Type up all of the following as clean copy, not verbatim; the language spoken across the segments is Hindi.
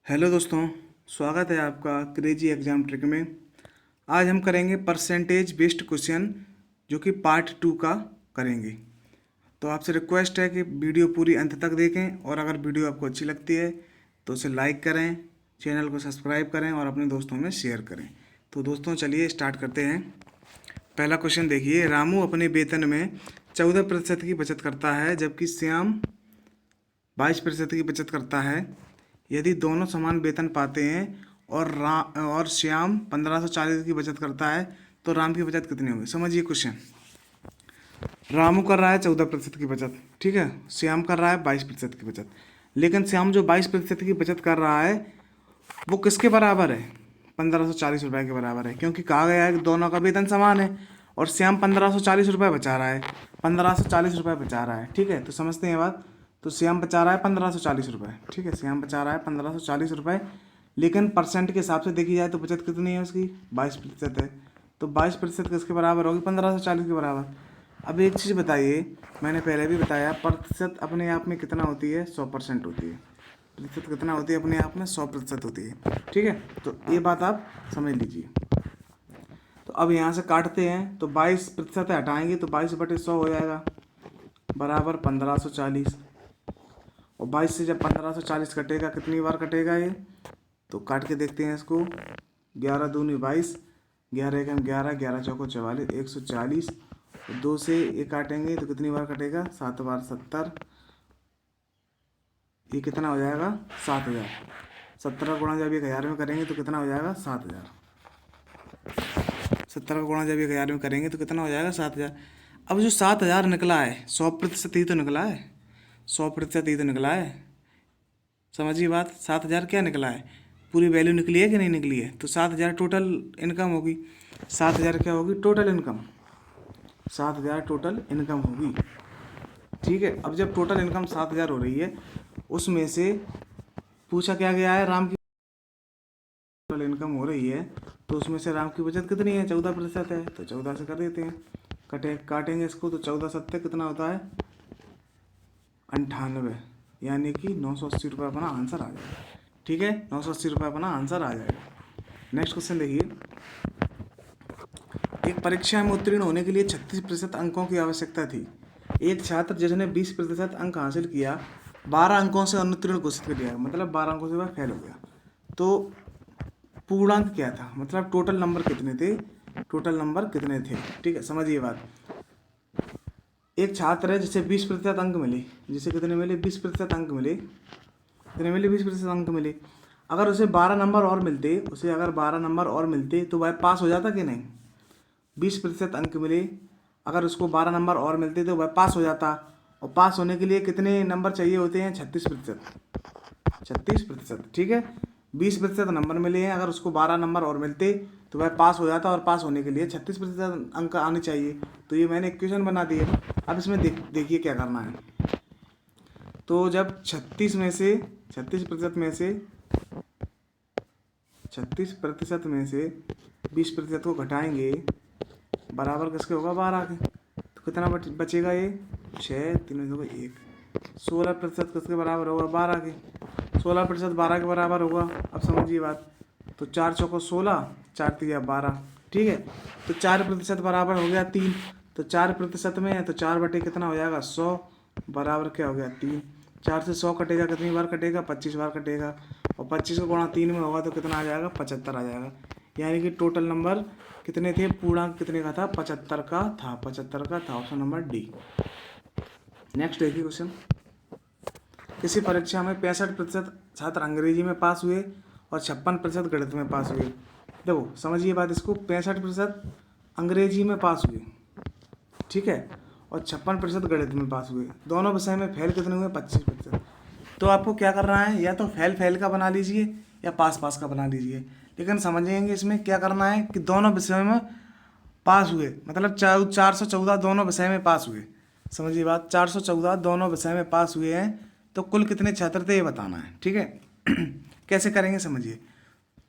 हेलो दोस्तों, स्वागत है आपका क्रेजी एग्जाम ट्रिक में। आज हम करेंगे परसेंटेज बेस्ड क्वेश्चन, जो कि पार्ट 2 का करेंगे। तो आपसे रिक्वेस्ट है कि वीडियो पूरी अंत तक देखें, और अगर वीडियो आपको अच्छी लगती है तो उसे लाइक करें, चैनल को सब्सक्राइब करें और अपने दोस्तों में शेयर करें। तो दोस्तों चलिए स्टार्ट करते हैं। पहला क्वेश्चन देखिए, रामू अपने वेतन में 14% की बचत करता है, जबकि श्याम 22% की बचत करता है। यदि दोनों समान वेतन पाते हैं और श्याम 1540 की बचत करता है, तो राम की बचत कितनी होगी? समझिए क्वेश्चन। रामू कर रहा है 14% की बचत, ठीक है। श्याम कर रहा है 22% की बचत। लेकिन श्याम जो 22% की बचत कर रहा है वो किसके बराबर है? 1540 रुपये के बराबर है, क्योंकि कहा गया है कि दोनों का वेतन समान है। और श्याम 1540 रुपये बचा रहा है, 1540 रुपये बचा रहा है, ठीक है। तो समझते हैं बात। तो श्याम बचा रहा है 1540 रुपये, ठीक है। श्याम बचा रहा है 1540 रुपये, लेकिन परसेंट के हिसाब से देखी जाए तो बचत कितनी है उसकी? 22% है। तो 22% किसके बराबर होगी? 1540 के बराबर। अब एक चीज़ बताइए, मैंने पहले भी बताया, प्रतिशत अपने आप में कितना होती है? 100% होती है। प्रतिशत कितना होती है अपने आप में? 100% होती है, ठीक है। तो ये बात आप समझ लीजिए। तो अब यहाँ से काटते हैं, तो 22% हटाएंगे तो 22/100 हो जाएगा, बराबर 1540। और 22 से जब 1540 कटेगा, कितनी बार कटेगा ये? तो काट के देखते हैं इसको। 11 दूनी 22, 11 एकम 11, 11 चौको 44, 140। 2 से ये काटेंगे तो कितनी बार कटेगा? 7 बार 70। ये कितना हो जाएगा? 7000। 17 गुणा जब 1000 में करेंगे तो कितना हो जाएगा? 7000। 17 का गुणा जब 1000 में करेंगे तो कितना हो जाएगा? 7000। अब जो 7000 निकला है, 100% ही तो निकला है। 100% ही तो निकला है। समझिए बात। 7000 क्या निकला है? पूरी वैल्यू निकली है कि नहीं निकली है? तो 7000 टोटल इनकम होगी। 7000 क्या होगी? Total income. 7000 टोटल इनकम होगी, ठीक है। अब जब टोटल इनकम 7000 हो रही है, उसमें से पूछा क्या गया है? राम की टोटल इनकम हो रही है, तो उसमें से राम की बचत कितनी है? 14% है। तो 14 से कर देते हैं, काटेंगे इसको, तो 14×7 कितना होता है? 98। यानी कि 980 रुपये अपना आंसर आ जाएगा, ठीक है। 980 रुपये अपना आंसर आ जाएगा। नेक्स्ट क्वेश्चन देखिए, एक परीक्षा में उत्तीर्ण होने के लिए 36% अंकों की आवश्यकता थी। एक छात्र जिसने 20% अंक हासिल किया, 12 अंकों से अनुत्तीर्ण घोषित कर दिया, मतलब 12 अंकों से वह फेल हो गया। तो पूर्णांक क्या था? मतलब टोटल नंबर कितने थे? टोटल नंबर कितने थे, ठीक है। समझिए बात। एक छात्र है जिसे 20% अंक मिले, जिसे कितने मिले? 20% अंक मिले। कितने मिले? 20% अंक मिले। अगर उसे 12 नंबर और मिलते, उसे अगर 12 नंबर और मिलते तो वह पास हो जाता कि नहीं? 20% अंक मिले, अगर उसको 12 नंबर और मिलते तो वह पास हो जाता। और पास होने के लिए कितने नंबर चाहिए होते हैं? 36%। 36%, ठीक है। 20% नंबर मिले हैं, अगर उसको 12 नंबर और मिलते तो वह पास हो जाता, और पास होने के लिए 36% अंक आने चाहिए। तो ये मैंने इक्वेशन बना दी है। अब इसमें देखिए क्या करना है। तो जब 36% में से 20% को घटाएंगे, बराबर किसके होगा? 12 के। तो कितना बचेगा ये? 6, 3 होगा 1। 16% किसके बराबर होगा? 12 के। 16% 12 के बराबर होगा। अब समझिए बात। तो 4 चौको 16, 4 तिया 12, ठीक है। तो 4% बराबर हो गया 3। तो 4% में है तो 4 बटे कितना हो जाएगा? 100, बराबर क्या हो गया? 3। 4 से 100 कटेगा, कितनी बार कटेगा? 25 बार कटेगा। और 25 को गुणा 3 में होगा तो कितना आ जाएगा? 75 आ जाएगा। यानी कि टोटल नंबर कितने थे? पूर्णांक कितने का था? 75 का था। 75 का था, ऑप्शन नंबर डी। नेक्स्ट देखिए क्वेश्चन। किसी परीक्षा में 65% छात्र अंग्रेजी में पास हुए और 56% गणित में पास हुए। देखो समझिए बात इसको, 65% अंग्रेजी में पास हुए, ठीक है, और 56% गणित में पास हुए। दोनों विषय में फेल कितने हुए? 25%। तो आपको क्या करना है? या तो फेल फेल का बना लीजिए या पास पास का बना लीजिए। लेकिन समझेंगे इसमें क्या करना है कि दोनों विषयों में पास हुए, मतलब 414 दोनों विषय में पास हुए। समझिए बात, 414 दोनों विषय में पास हुए हैं, तो कुल कितने छात्र थे ये बताना है, ठीक है। कैसे करेंगे समझिए।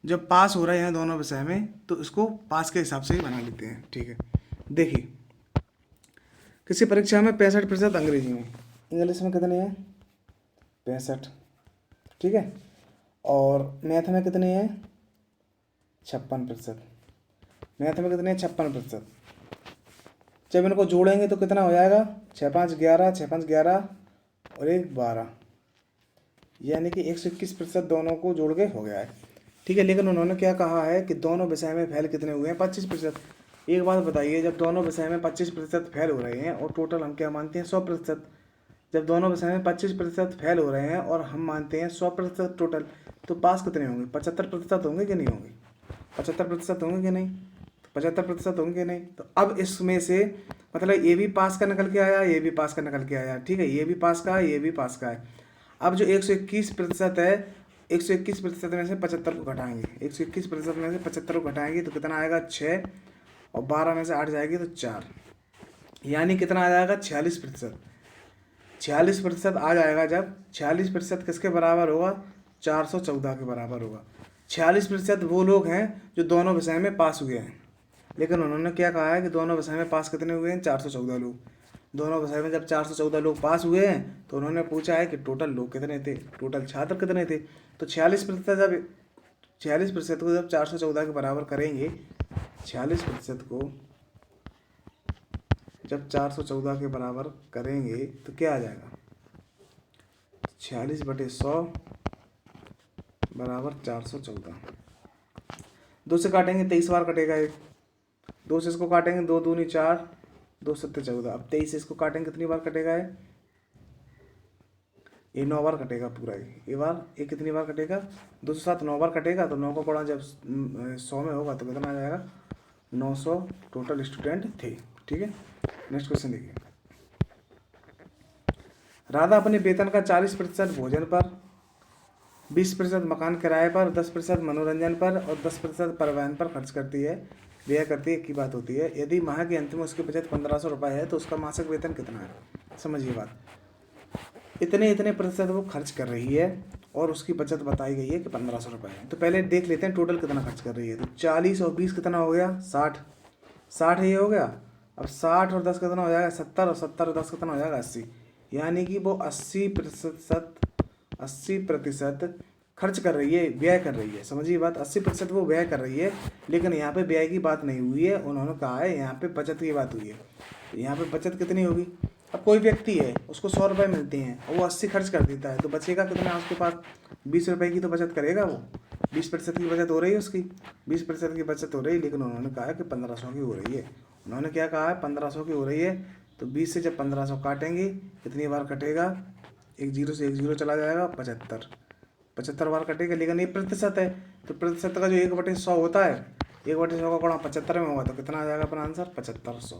जब पास हो रहे हैं दोनों विषय में तो इसको पास के हिसाब से ही बना लेते हैं, ठीक है। देखिए, किसी परीक्षा में 65% अंग्रेजी में, इंग्लिश में कितने हैं? 65, ठीक है। और मैथ में कितने हैं 56%। मैथ में कितने हैं 56%। जब इनको जोड़ेंगे तो कितना हो जाएगा 6 5 11, 6 5 11 और 1 12, यानी कि 121% दोनों को जोड़ के हो गया है। ठीक है, लेकिन उन्होंने क्या कहा है कि दोनों विषय में फेल कितने हुए हैं 25%। एक बात बताइए, जब दोनों विषय में 25% फेल हो रहे हैं और टोटल हम क्या मानते हैं 100%, जब दोनों विषय में 25% फेल हो रहे हैं और हम मानते हैं 100% टोटल, तो पास कितने होंगे 75% होंगे कि नहीं होंगे 75% होंगे कि नहीं, 75% होंगे कि नहीं। तो अब इसमें से मतलब ये भी पास का निकल के आया, ये भी पास का निकल के आया। ठीक है, ये भी पास का है, ये भी पास का है। अब जो 121% है, 121% में से 75 को घटाएंगे, 121% में से 75 को घटाएंगे तो कितना आएगा 6, और 12 में से 8 जाएगी तो 4, यानी कितना आ जाएगा 46%। 46% आ जाएगा। जब 46% किसके बराबर होगा 414 के बराबर होगा। 46% वो लोग हैं जो दोनों विषय में पास हुए हैं, लेकिन उन्होंने क्या कहा है कि दोनों विषय में पास कितने हुए हैं 414 लोग। दोनों विषय में जब 414 लोग पास हुए हैं तो उन्होंने पूछा है कि टोटल लोग कितने थे, टोटल छात्र कितने थे। तो 46% जब 46% को जब 414 के बराबर करेंगे, 46% को जब 414 के बराबर करेंगे तो क्या आ जाएगा 46/100 बराबर 414। 2 से काटेंगे 23 बार कटेगा एक, 2 से इसको काटेंगे 2 दूनी 4, 2 7 14। अब 23 से इसको काटेंगे कितनी बार कटेगा ये 9 बार कटेगा पूरा। ये बार ये कितनी बार कटेगा 2 से 7 9 बार कटेगा। तो 9 का गुणा जब 100 में होगा तो कितना आ जाएगा 900 टोटल स्टूडेंट थे। ठीक है, नेक्स्ट क्वेश्चन देखिए। राधा अपने वेतन का 40% भोजन पर, 20% मकान किराए पर, 10% मनोरंजन पर और 10% परिवहन पर खर्च करती है, व्यय करती है की बात होती है। यदि माह के अंत में उसकी बचत 1500 रुपये है तो उसका मासिक वेतन कितना है। समझिए बात, इतने इतने प्रतिशत वो खर्च कर रही है और उसकी बचत बताई गई है कि 1500 रुपये है। तो पहले देख लेते हैं टोटल कितना खर्च कर रही है। तो 40 और 20 कितना हो गया 60, 60 ये हो गया। अब 60 और 10 कितना हो जाएगा 70, और 70 और 10 कितना हो जाएगा 80, यानी कि वो 80% खर्च कर रही है, व्यय कर रही है। समझिए बात, 80% वो व्यय कर रही है, लेकिन यहाँ पे व्यय की बात नहीं हुई है, उन्होंने कहा है यहाँ पे बचत की बात हुई है। तो यहाँ पे बचत कितनी होगी, अब कोई व्यक्ति है उसको 100 रुपये मिलते हैं और वो 80 खर्च कर देता है, तो बचेगा कितना उसके पास 20 रुपये की तो बचत करेगा वो। 20% की बचत हो रही है उसकी, 20% की बचत हो रही है, लेकिन उन्होंने कहा है कि 1500 की हो रही है। उन्होंने क्या कहा है 1500 की हो रही है। तो 20 से जब 1500 काटेंगे कितनी बार कटेगा, एक जीरो से एक जीरो चला जाएगा 75 बार कटेगा। लेकिन ये प्रतिशत है, तो प्रतिशत का जो 1/100 होता है, 1/100 का गुणा 75 में होगा तो कितना आ जाएगा अपना आंसर 7500।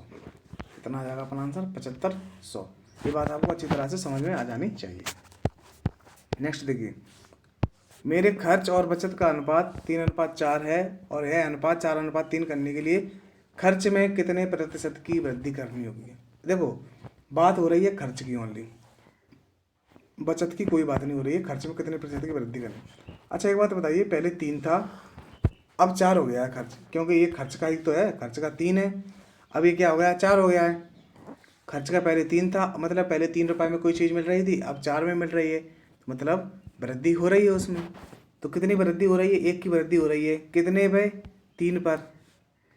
कितना आ जाएगा अपना आंसर 7500। ये बात आपको अच्छी तरह से समझ में आ जानी चाहिए। नेक्स्ट देखिए, मेरे खर्च और बचत का अनुपात 3:4 है और यह अनुपात 4:3 करने के लिए खर्च में कितने प्रतिशत की वृद्धि करनी होगी। देखो बात हो रही है खर्च की ओनली, बचत की कोई बात नहीं हो रही है, खर्च में कितने प्रतिशत की वृद्धि करनी। अच्छा एक बात बताइए, पहले 3 था अब 4 हो गया है खर्च, क्योंकि ये खर्च का ही तो है, खर्च का 3 है, अब ये क्या हो गया 4 हो गया है। खर्च का पहले 3 था, मतलब पहले 3 रुपये में कोई चीज़ मिल रही थी, अब 4 में मिल रही है, मतलब वृद्धि हो रही है उसमें। तो कितनी वृद्धि हो रही है, 1 की वृद्धि हो रही है, कितने पे 3 पर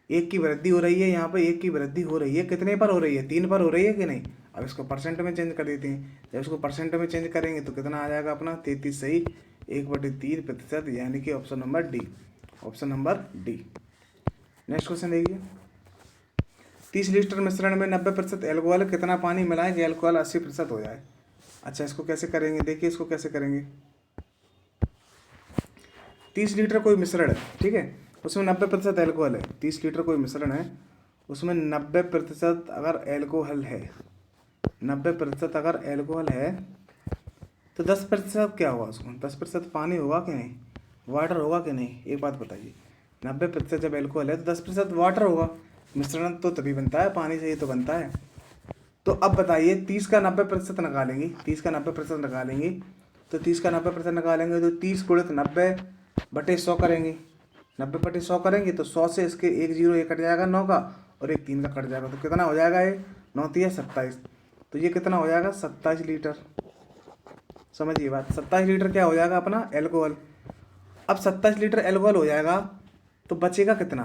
1 की वृद्धि हो रही है। यहाँ पर 1 की वृद्धि हो रही है, कितने पर हो रही है 3 पर हो रही है कि नहीं। अब इसको परसेंट में चेंज कर देते हैं, जब इसको परसेंट में चेंज करेंगे तो कितना आ जाएगा अपना 33 सही 1/3%, यानी कि option number D, option number D. Next question देखिए, 30 लीटर मिश्रण में 90% एल्कोहल कितना पानी मिलाएं कि एल्कोहल 80% हो जाए। अच्छा इसको कैसे करेंगे, देखिए इसको कैसे करेंगे। 30 लीटर कोई मिश्रण है, ठीक है, उसमें 90% एल्कोहल है। 30 लीटर कोई मिश्रण है, उसमें 90% अगर एल्कोहल है, 90% अगर एल्कोहल है तो 10% क्या होगा उसमें, 10% पानी होगा कि नहीं, वाटर होगा कि नहीं। एक बात बताइए, 90% जब एल्कोहल है तो 10% वाटर होगा। मिश्रण तो तभी बनता है, पानी से ही तो बनता है। तो अब बताइए 30 का 90% निकालेंगे, 30 का 90% निकालेंगे, तो 30 का 90% निकालेंगे तो 30 गुणित 90/100 करेंगे, 90/100 करेंगे तो 100 से इसके 1 जीरो ये कट जाएगा 9 का, और 1 3 का कट जाएगा, तो कितना हो जाएगा ये 9 3 27, तो ये कितना हो जाएगा 27 लीटर। समझिए बात, 27 लीटर क्या हो जाएगा अपना एल्कोहल। अब 27 लीटर एल्कोहल हो जाएगा तो बचेगा कितना?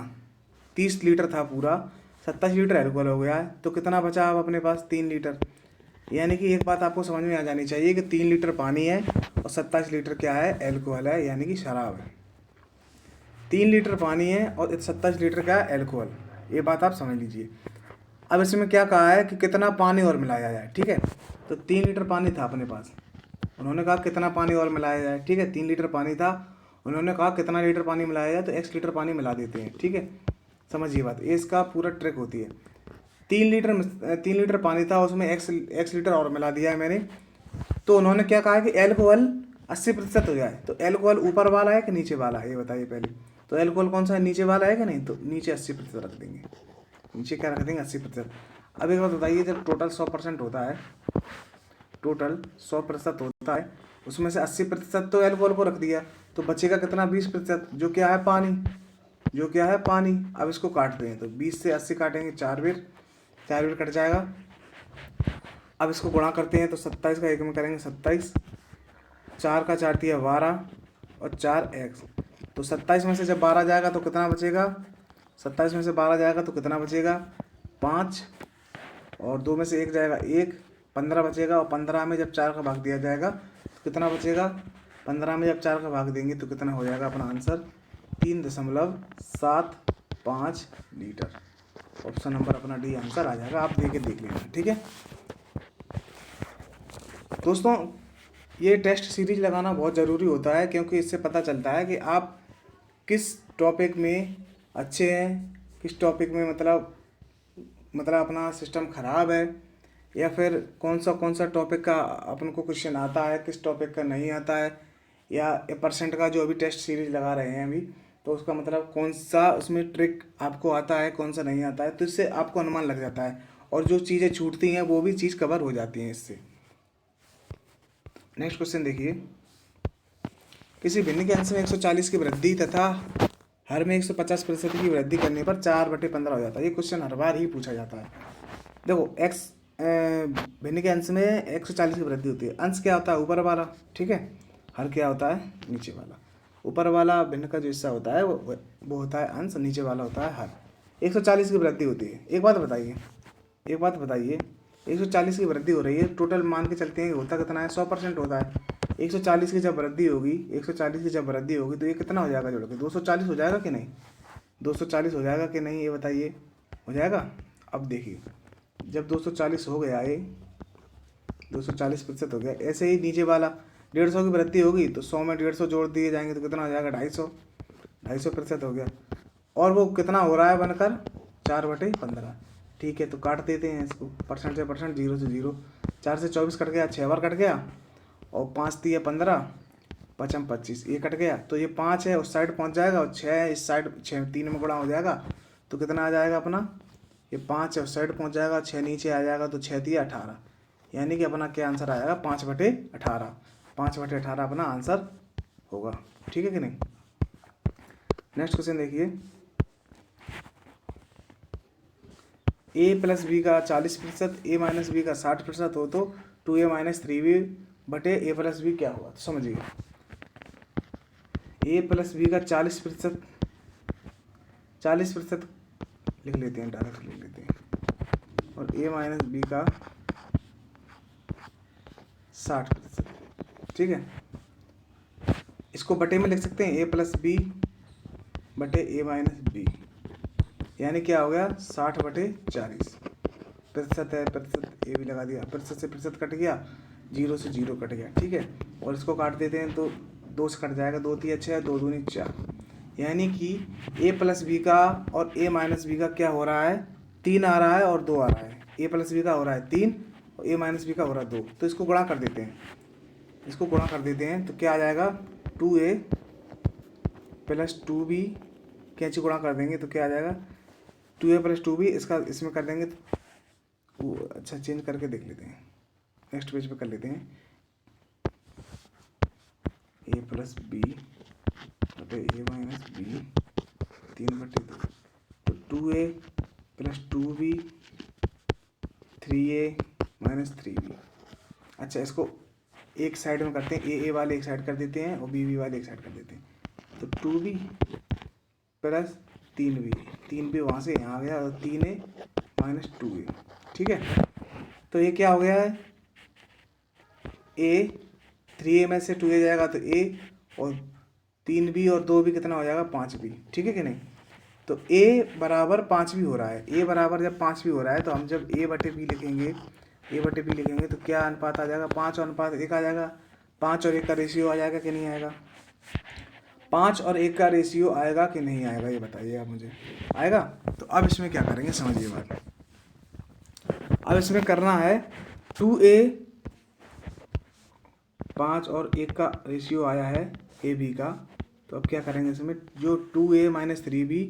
30 लीटर था पूरा, 27 लीटर एल्कोहल हो गया है तो कितना बचा अब अपने पास? 3 लीटर। यानी कि एक बात आपको समझ में आ जानी चाहिए कि 3 लीटर पानी है और 27 लीटर क्या है? एल्कोहल है, यानी कि शराब है। 3 लीटर पानी है और 27 लीटर का एल्कोहल, ये बात आप समझ लीजिए। अब इसमें क्या कहा है कि कितना पानी और मिलाया जाए, ठीक है। तो 3 लीटर पानी था अपने पास, उन्होंने कहा कितना पानी और मिलाया जाए, ठीक है। 3 लीटर पानी था, उन्होंने कहा कितना लीटर पानी मिलाया जाए, तो x लीटर पानी मिला देते हैं, ठीक है। समझिए बात, ये इसका पूरा ट्रिक होती है। 3 लीटर पानी था, उसमें x लीटर और मिला दिया है मैंने। तो उन्होंने क्या कहा कि एल्कोहल 80% हो जाए। तो एल्कोहल ऊपर वाला है कि नीचे वाला है, ये बताइए पहले। तो एल्कोहल कौन सा है? नीचे वाला है कि नहीं? तो नीचे 80% रख देंगे। नीचे क्या रख देंगे? 80%। अब एक बात बताइए, जब टोटल 100% होता है, टोटल 100% होता है, उसमें से 80% तो एल्कोहल को रख दिया, तो बचेगा कितना? 20%, जो क्या है? पानी। जो क्या है? पानी। अब इसको काटते हैं, तो 20 से 80 काटेंगे, 4 बेर कट जाएगा। अब इसको गुणा करते हैं, तो 27 का 1 में करेंगे 27, 4 का 4 दिया 12 और 4x। तो 27 में से जब 12 जाएगा तो कितना बचेगा? 27 में से 12 जाएगा तो कितना बचेगा? 5, और 2 में से 1 जाएगा 1, 15 बचेगा। और 15 में जब 4 का भाग दिया जाएगा तो कितना बचेगा? 15 में जब 4 का भाग देंगे तो कितना हो जाएगा अपना आंसर? 3.75 लीटर। ऑप्शन नंबर अपना डी आंसर आ जाएगा, आप देख लेना, ठीक है दोस्तों। ये टेस्ट सीरीज लगाना बहुत ज़रूरी होता है, क्योंकि इससे पता चलता है कि आप किस टॉपिक में अच्छे हैं, किस टॉपिक में मतलब अपना सिस्टम ख़राब है, या फिर कौन सा टॉपिक का अपन को क्वेश्चन आता है, किस टॉपिक का नहीं आता है, या परसेंट का जो अभी टेस्ट सीरीज लगा रहे हैं अभी, तो उसका मतलब कौन सा उसमें ट्रिक आपको आता है, कौन सा नहीं आता है। तो इससे आपको अनुमान लग जाता है, और जो चीज़ें छूटती हैं वो भी चीज़ कवर हो जाती हैं इससे। नेक्स्ट क्वेश्चन देखिए, किसी भिन्न के अंश में 140 की वृद्धि तथा हर में 150% की वृद्धि करने पर 4/15 हो जाता है। ये क्वेश्चन हर बार ही पूछा जाता है। देखो x भिन्न के अंश में 140 की वृद्धि होती है। अंश क्या होता है? ऊपर वाला, ठीक है। हर क्या होता है? नीचे वाला। ऊपर वाला भिन्न का जो हिस्सा होता है वो होता है अंश, नीचे वाला होता है हर। 140 की वृद्धि होती है। एक बात बताइए 140 की वृद्धि हो रही है, टोटल मान के चलते हैं कि होता कितना है? 100% होता है। 140 की जब वृद्धि होगी, 140 की जब वृद्धि होगी तो ये कितना हो जाएगा जोड़ के? 240 हो जाएगा कि नहीं? 240 हो जाएगा कि नहीं, ये बताइए। हो जाएगा। अब देखिए, जब 240 हो गया, ये 240% हो गया, ऐसे ही नीचे वाला 150 की वृद्धि होगी तो 100 में 150 जोड़ दिए जाएंगे तो कितना हो जाएगा? 250% हो गया। और वो कितना हो रहा है बनकर? 4/15। ठीक है, तो काट देते हैं इसको, परसेंट से परसेंट, 0 से 0। 4 से 24 कट गया, 6 बार कट गया, और 5 दिए 15, 5 25, ये कट गया। तो ये 5 है उस साइड पहुंच जाएगा, और 6 है इस साइड, 6 3 में गुणा हो जाएगा तो कितना आ जाएगा अपना? ये 5 है उस साइड पहुंच जाएगा, 6 नीचे आ जाएगा, तो 6 दिया 18। यानी कि अपना क्या आंसर आएगा? 5/18। 5/18 अपना आंसर होगा, ठीक है कि नहीं। नेक्स्ट क्वेश्चन देखिए, a प्लस बी का 40%, a माइनस बी का 60% हो तो 2a माइनस 3b बटे a प्लस बी क्या हुआ? तो समझिए, a प्लस बी का 40% लिख लेते हैं, डायरेक्ट लिख लेते हैं, और a माइनस बी का 60%, ठीक है। इसको बटे में लिख सकते हैं, a प्लस बी बटे a माइनस बी, यानी क्या हो गया? 60/40। प्रतिशत है, प्रतिशत ए भी लगा दिया, प्रतिशत से प्रतिशत कट गया, 0 से 0 कट गया, ठीक है। और इसको काट देते हैं तो 2 से कट जाएगा, 2 3 6, 2 दूनी 4। यानी कि a प्लस बी का और a माइनस बी का क्या हो रहा है? 3 आ रहा है और 2 आ रहा है। a प्लस बी का हो रहा है 3 और a माइनस बी का हो रहा है 2। तो इसको गुणा कर देते हैं, तो क्या आ जाएगा? 2a प्लस 2b, कैंची गुणा कर देंगे तो क्या आ जाएगा? 2a प्लस 2b, इसका इसमें कर देंगे तो अच्छा चेंज करके देख लेते हैं, नेक्स्ट पेज पे कर लेते हैं। a प्लस बी बटे a माइनस बी 3/2, तो 2a plus 2b 3a minus 3b। अच्छा, इसको एक साइड में करते हैं, ए वाले एक साइड कर देते हैं और बी वाले एक साइड कर देते हैं, तो 2b प्लस 3b, 3b वहाँ से यहाँ आ गया और 3a माइनस 2a। ठीक है, तो ये क्या हो गया है, a 3a में से 2a जाएगा तो a, और 3b और 2b कितना हो जाएगा 5b। ठीक है कि नहीं, तो a बराबर 5b हो रहा है। a बराबर जब 5b हो रहा है तो हम जब a बटे b लिखेंगे, a बटे b लिखेंगे तो क्या अनुपात आ जाएगा, 5 अनुपात 1 आ जाएगा। 5 और 1 का रेशियो आ जाएगा कि नहीं आएगा, 5 और 1 का रेशियो आएगा कि नहीं आएगा, ये बताइए आप मुझे, आएगा। तो अब इसमें क्या करेंगे समझिए बात, अब इसमें करना है 2a, 5 और 1 का रेशियो आया है ए बी का, तो अब क्या करेंगे इसमें, जो 2a माइनस 3b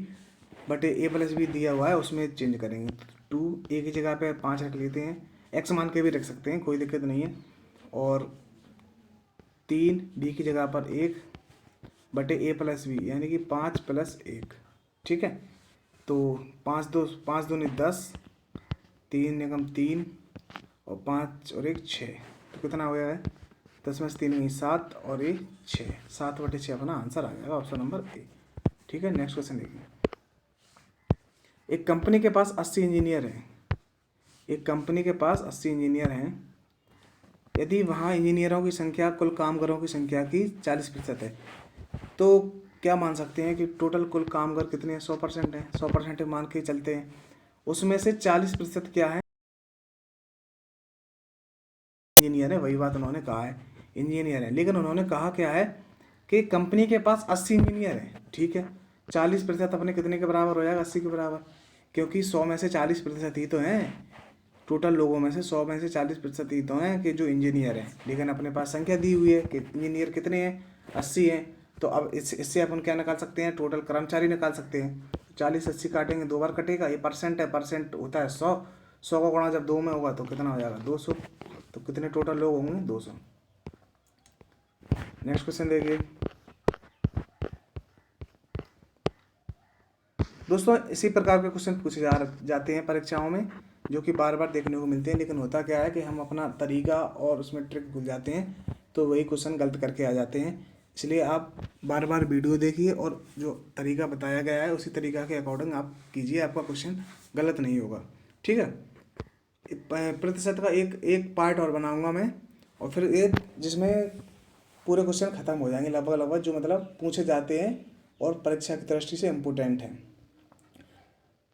बटे a प्लस बी दिया हुआ है उसमें चेंज करेंगे। 2a की जगह पे 5 रख लेते हैं, x मान के भी रख सकते हैं, कोई दिक्कत नहीं है, और 3b की जगह पर 1 बटे a प्लस बी, यानी कि 5 प्लस 1। ठीक है, तो 5 दूनी 10, 3 एकम 3 और 5 और 1 6, तो कितना हो गया है, 10 में से 3 में 7 और 1 6, 7 बटे 6 अपना आंसर आ जाएगा, ऑप्शन नंबर ए। ठीक है, नेक्स्ट क्वेश्चन देखिए। एक कंपनी के पास 80 इंजीनियर हैं, एक कंपनी के पास 80 इंजीनियर हैं। यदि वहाँ इंजीनियरों की संख्या कुल कामगारों की संख्या की 40% है, तो क्या मान सकते हैं कि टोटल कुल कामगार कितने हैं, 100% है, 100% मान के चलते हैं। उसमें से 40% क्या है, इंजीनियर है, वही बात उन्होंने कहा है, इंजीनियर है, लेकिन उन्होंने कहा क्या है कि कंपनी के पास 80 इंजीनियर हैं। ठीक है, 40% अपने कितने के बराबर हो जाएगा, 80 के बराबर, क्योंकि 100 में से 40% ही तो हैं, टोटल लोगों में से 100 में से 40% ही तो हैं कि जो इंजीनियर हैं, लेकिन अपने पास संख्या दी हुई है कि इंजीनियर कितने हैं, 80 हैं। तो अब इससे अपन क्या निकाल सकते हैं, टोटल कर्मचारी निकाल सकते हैं। 40 80 काटेंगे, 2 बार कटेगा, ये परसेंट है, परसेंट होता है 100, 100 का गुणा जब 2 में होगा तो कितना हो जाएगा 200, तो कितने टोटल लोग होंगे 200। नेक्स्ट क्वेश्चन देखिए दोस्तों, इसी प्रकार के क्वेश्चन पूछे जाते हैं परीक्षाओं में, जो कि बार बार देखने को मिलते हैं, लेकिन होता क्या है कि हम अपना तरीका और उसमें ट्रिक भूल जाते हैं, तो वही क्वेश्चन गलत करके आ जाते हैं। इसलिए आप बार बार वीडियो देखिए और जो तरीका बताया गया है उसी तरीका के अकॉर्डिंग आप कीजिए, आपका क्वेश्चन गलत नहीं होगा। ठीक है, प्रतिशत का एक पार्ट और बनाऊंगा मैं, और फिर एक जिसमें पूरे क्वेश्चन खत्म हो जाएंगे लगभग लगभग, जो मतलब पूछे जाते हैं और परीक्षा की दृष्टि से इम्पोर्टेंट हैं।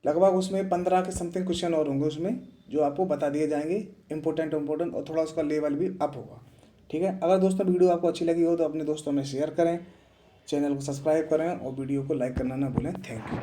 लगभग उसमें 15 के समथिंग क्वेश्चन और होंगे उसमें, जो आपको बता दिए जाएंगे इम्पोर्टेंट, और थोड़ा उसका लेवल भी अप होगा। ठीक है, अगर दोस्तों वीडियो आपको अच्छी लगी हो तो अपने दोस्तों में शेयर करें, चैनल को सब्सक्राइब करें और वीडियो को लाइक करना ना भूलें। Thank you.